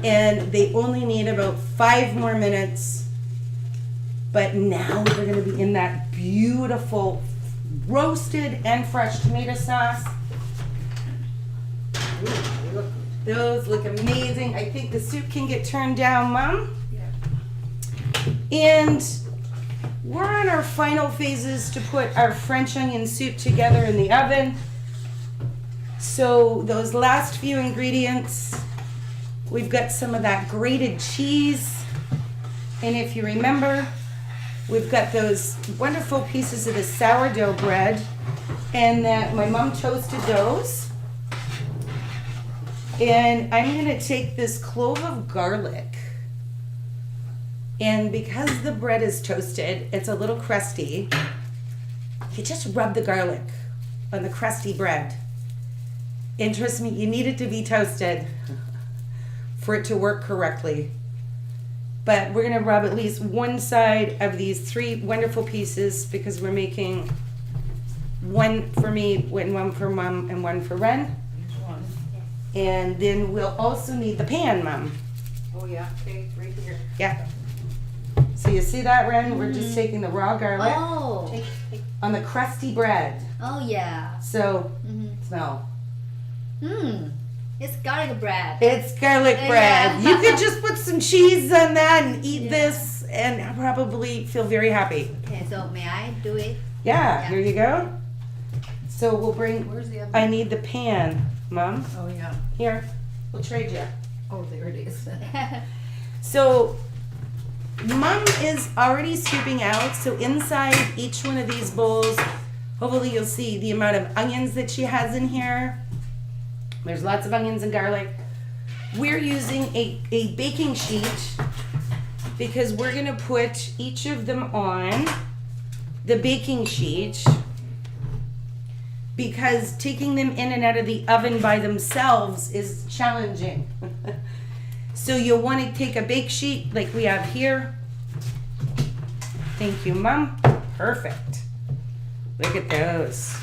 And they only need about 5 more minutes. But now they're gonna be in that beautiful roasted and fresh tomato sauce. Ooh, those look amazing. I think the soup can get turned down, Mom. And we're on our final phases to put our French onion soup together in the oven. So those last few ingredients, we've got some of that grated cheese. And if you remember, we've got those wonderful pieces of the sourdough bread, and that my mom toasted those. And I'm gonna take this clove of garlic. And because the bread is toasted, it's a little crusty. You just rub the garlic on the crusty bread. And trust me, you need it to be toasted for it to work correctly. But we're gonna rub at least one side of these 3 wonderful pieces because we're making one for me, one for Mom, and one for Ren. One. And then we'll also need the pan, Mom. Oh, yeah. Okay, it's right here. Yeah. So you see that, Ren? We're just taking the raw garlic Oh. Take. on the crusty bread. Oh yeah. So, Mm-hmm. smell. It's garlic bread. It's garlic Yeah. bread. You could just put some cheese on that and eat Yeah. this and probably feel very happy. Okay, so may I do it? Yeah, Yeah. here you go. So we'll bring, Where's the other? I need the pan, Mom. Oh, yeah. Here, we'll trade you. Oh, there it is. So, Mom is already scooping out. So inside each one of these bowls, hopefully you'll see the amount of onions that she has in here. There's lots of onions and garlic. We're using a baking sheet because we're gonna put each of them on the baking sheet, because taking them in and out of the oven by themselves is challenging. So you'll want to take a bake sheet like we have here. Thank you, Mom. Perfect. Look at those.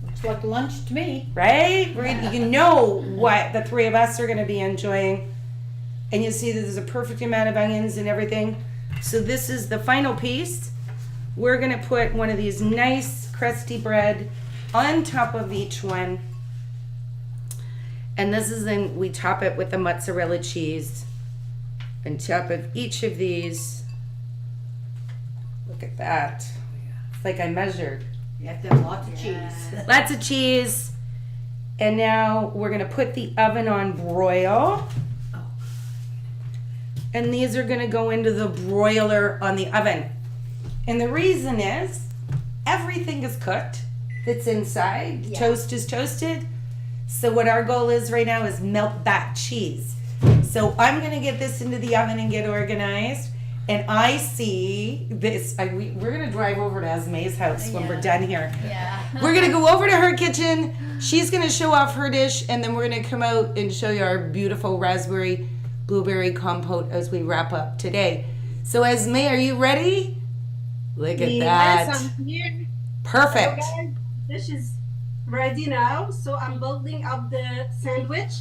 Looks like lunch to me. Right? You know what the 3 of us are going to be enjoying. And you see that there's a perfect amount of onions and everything. So this is the final piece. We're going to put one of these nice crusty bread on top of each one. And this is then we top it with the mozzarella cheese. On top of each of these. Look at that. It's like I measured. You have to have lots of cheese. Lots of cheese. And now we're gonna put the oven on broil. And these are gonna go into the broiler on the oven. And the reason is everything is cooked that's inside. Yeah. Toast is toasted. So what our goal is right now is melt that cheese. So I'm gonna get this into the oven and get organized. And I see this, we're gonna drive over to Esme's house when we're done here. Yeah. We're gonna go over to her kitchen. She's gonna show off her dish, and then we're gonna come out and show you our beautiful raspberry blueberry compote as we wrap up today. So Esme, are you ready? Look at that. Yes, I'm here. Perfect. So guys, this is ready now. So I'm building up the sandwich.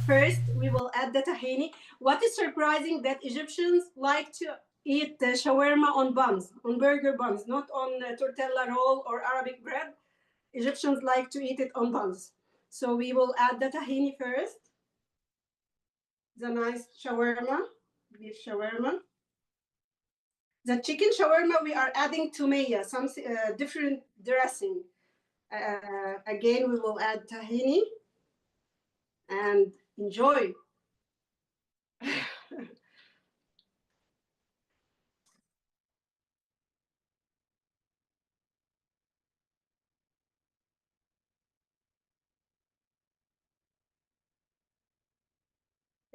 First, we will add the tahini. What is surprising that Egyptians like to eat the shawarma on buns, on burger buns, not on tortilla roll or Arabic bread. Egyptians like to eat it on buns. So we will add the tahini first. The nice shawarma, beef shawarma. The chicken shawarma, we are adding tomato, some different dressing. Again, we will add tahini and enjoy.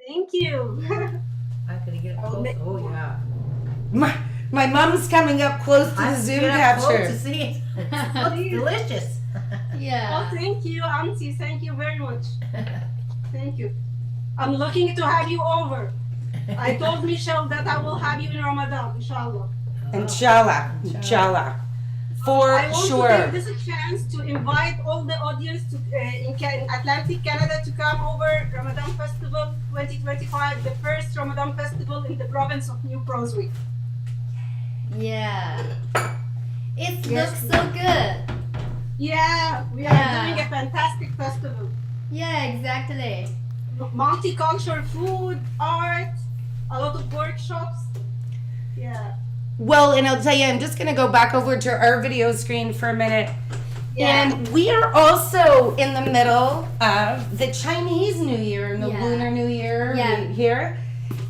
Thank you. I'm gonna get I'll close. make Oh more. yeah. My mom's coming up close to the I'm Zoom get up close capture. to see it. It looks delicious. Yeah. Oh, thank you, Auntie. Thank you very much. Thank you. I'm looking to have you over. I told Michelle that I will have you in Ramadan, inshallah. Inshallah. Inshallah. For I want sure. to take this chance to invite all the audience to in Atlantic Canada to come over Ramadan Festival 2025, the first Ramadan festival in the province of New Brunswick. Yeah. It Yes. looks so good. Yeah, we Yeah. are doing a fantastic festival. Yeah, exactly. Multicultural food, art, a lot of workshops. Yeah. Well, and I'll tell you, I'm just going to go back over to our video screen for a minute. Yeah. And we are also in the middle of the Chinese New Year and the Yeah. Lunar New Year Yeah. here.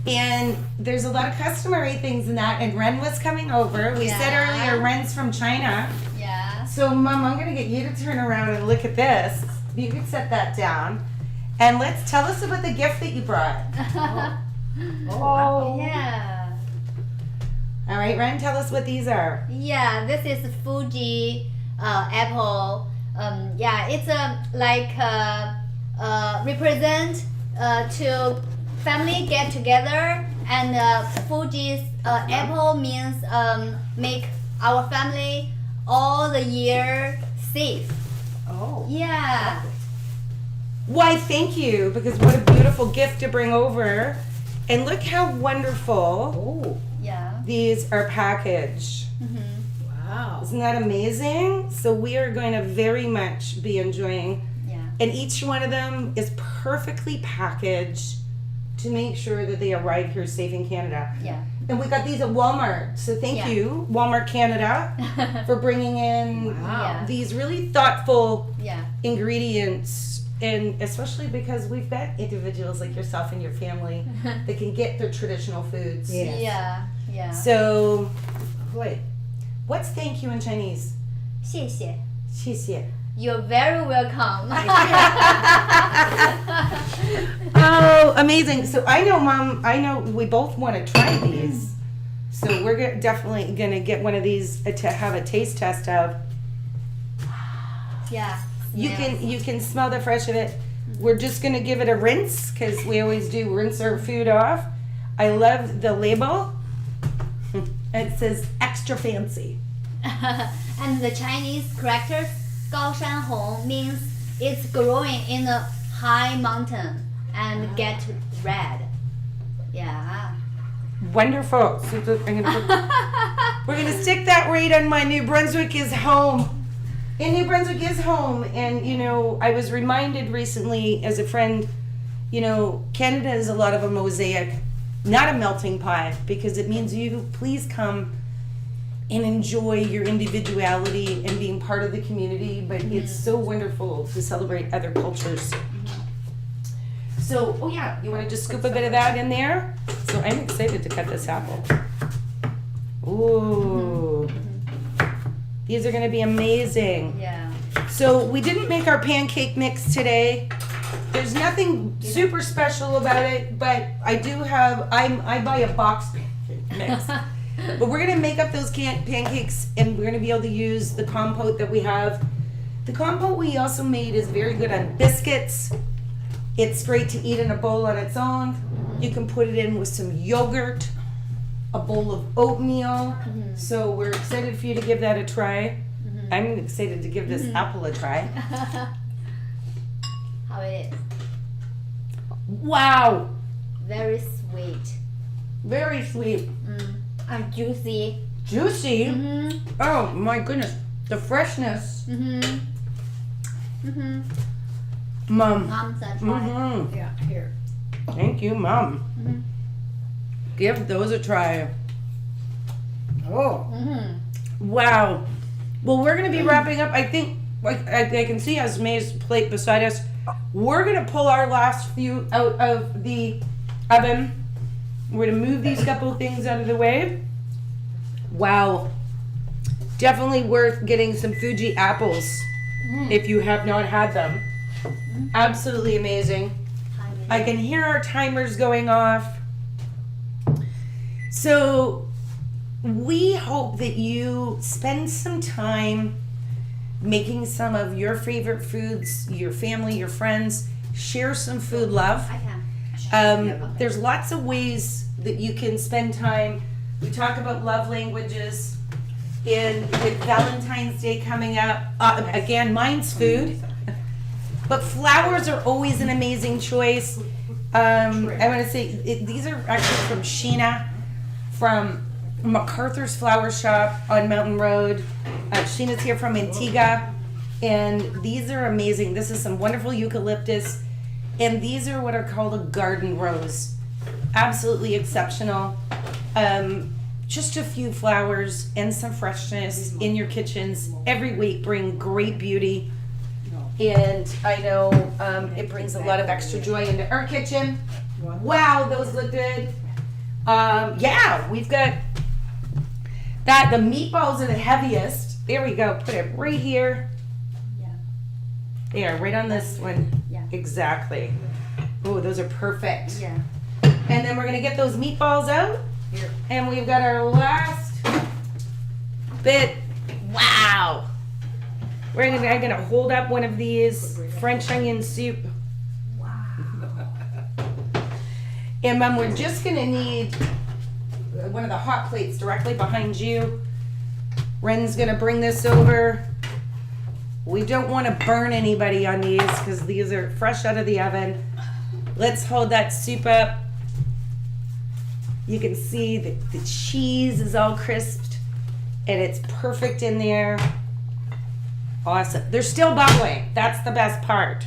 And there's a lot of customary things in that. And Ren was coming over. We said Yeah. earlier, Ren's from China. Yeah. So, Mom, I'm going to get you to turn around and look at this. You can set that down. And let's tell us about the gift that you brought. Oh, wow. Yeah. All right, Ren, tell us what these are. Yeah, this is Fuji apple. Yeah, it's represent to family get together, and Fuji's apple means make our family all the year safe. Oh. Yeah. Why, thank you, because what a beautiful gift to bring over. And look how wonderful Oh. Yeah. these are packaged. Wow. Isn't that amazing? So we are going to very much be enjoying, Yeah. and each one of them is perfectly packaged to make sure that they arrive here safe in Canada. Yeah. And we got these at Walmart, so thank Yeah. you, Walmart Canada, for bringing in Wow. these really thoughtful Yeah. ingredients. And especially because we've got individuals like yourself and your family that can get their traditional foods. Yes. Yeah. Yeah. So, Wait. what's thank you in Chinese? 谢谢. 谢谢. You're very welcome. Oh, amazing. So I know, Mom, I know we both want to try these. So we're definitely going to get one of these to have a taste test of. Yeah. You can smell the fresh of it. We're just going to give it a rinse because we always do rinse our food off. I love the label. It says extra fancy. And the Chinese character 高山红 means it's growing in a high mountain and get red. Yeah. Wonderful. So we're gonna stick that right on my New Brunswick is home. And New Brunswick is home. And you know, I was reminded recently as a friend, you know, Canada is a lot of a mosaic, not a melting pot, because it means you please come and enjoy your individuality and being part of the community, but it's so wonderful to celebrate other cultures. So, oh yeah, you want to just scoop a bit of that in there? So I'm excited to cut this apple. Ooh. These are going to be amazing. Yeah. So we didn't make our pancake mix today. There's nothing super special about it, but I do have, I buy a box pancake mix. But we're going to make up those pancakes, and we're going to be able to use the compote that we have. The compote we also made is very good on biscuits. It's great to eat in a bowl on its own. You can put it in with some yogurt, a bowl of oatmeal. So we're excited for you to give that a try. I'm excited to give this apple a try. How it is? Wow, Very sweet. very sweet. And juicy. Juicy. Oh my goodness, the freshness. Mom. Mom's a try. Yeah, here. Thank you, Mom. Give those a try. Oh. Wow. Well, we're going to be wrapping up. I think, like I can see Esme's plate beside us. We're going to pull our last few out of the oven. We're going to move these couple things out of the way. Wow. Definitely worth getting some Fuji apples if you have not had them. Absolutely amazing. I can hear our timers going off. So we hope that you spend some time making some of your favorite foods, your family, your friends, share some food love. I can. There's lots of ways that you can spend time. We talk about love languages, and with Valentine's Day coming up, again, mine's food. But flowers are always an amazing choice. I want to say these are actually from Sheena, from MacArthur's Flower Shop on Mountain Road. Sheena's here from Antigua, and these are amazing. This is some wonderful eucalyptus, and these are what are called a garden rose. Absolutely exceptional. Just a few flowers and some freshness in your kitchens every week bring great beauty. And I know it brings a lot of extra joy into our kitchen. Wow, those look good. Yeah, we've got that. The meatballs are the heaviest. There we go. Put it right here. Yeah. There, right on this one. Yeah. Exactly. Oh, those are perfect. Yeah. And then we're gonna get those meatballs out. Here. And we've got our last bit. Wow. I'm gonna hold up one of these French onion soup. Wow. And Mom, we're just gonna need one of the hot plates directly behind you. Ren's gonna bring this over. We don't want to burn anybody on these because these are fresh out of the oven. Let's hold that soup up. You can see that the cheese is all crisped and it's perfect in there. Awesome. They're still bubbling. That's the best part.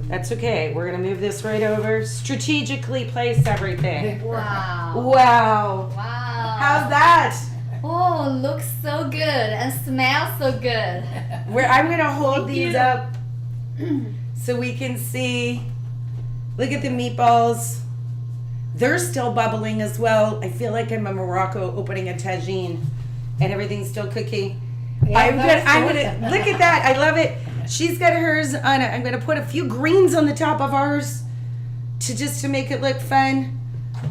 That's okay. We're going to move this right over. Strategically place everything. Wow. Wow. Wow. How's that? Oh, looks so good and smells so good. I'm going to hold Thank these you. up so we can see. Look at the meatballs. They're still bubbling as well. I feel like I'm in Morocco opening a tagine and everything's still cooking. I'm gonna look at that. I love it. She's got hers on. I'm gonna put a few greens on the top of ours to make it look fun.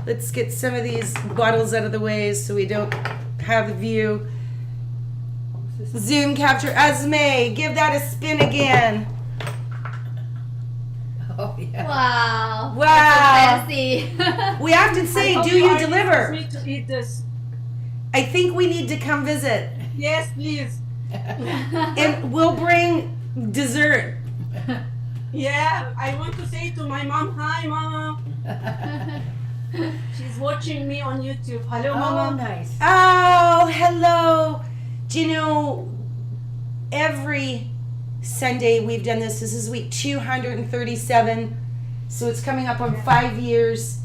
Let's get some of these bottles out of the way so we don't have the view. Zoom capture. Esme, give that a spin again. Oh, yeah. Wow. Wow. So fancy. We have to say, I hope do you are deliver? Me to eat this. I think we need to come visit, Yes, please. and we'll bring dessert. Yeah, I want to say to my mom, hi, mama. She's watching me on YouTube. Hello, Oh, mama. nice. Oh, hello. Do you know, every Sunday we've done this. This is week 237. So it's coming up on 5 years.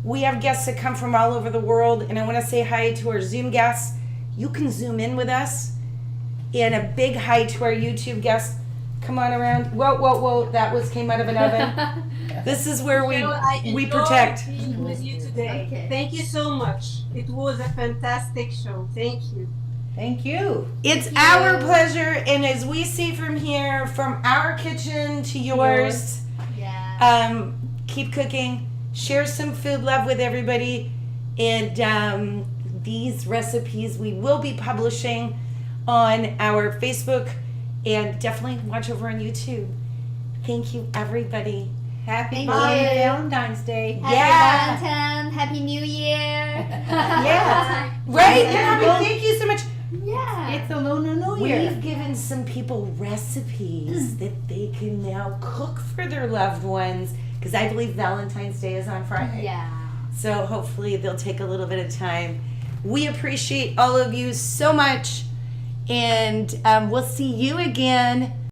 We have guests that come from all over the world. And I want to say hi to our Zoom guests. you can zoom in with us. And a big hi to our YouTube guests. Come on around. Whoa, whoa, whoa. That came out of an oven. This is where Michelle, I we enjoyed protect. being with you today. Okay. Thank you so much. It was a fantastic show. Thank you. Thank you. It's Thank our you. pleasure. And as we see from here, from our kitchen to yours, Yeah. keep cooking. Share some food love with everybody. And these recipes we will be publishing on our Facebook, and definitely watch over on YouTube. Thank you, everybody. Happy Thank Happy you. Valentine's Day. Happy Yeah. Valentine. Happy New Year. Yeah. Right? Thank you so much. Yeah. It's a Lunar New Year. We've given some people recipes that they can now cook for their loved ones, because I believe Valentine's Day is on Friday. Yeah. So hopefully they'll take a little bit of time. We appreciate all of you so much, and we'll see you again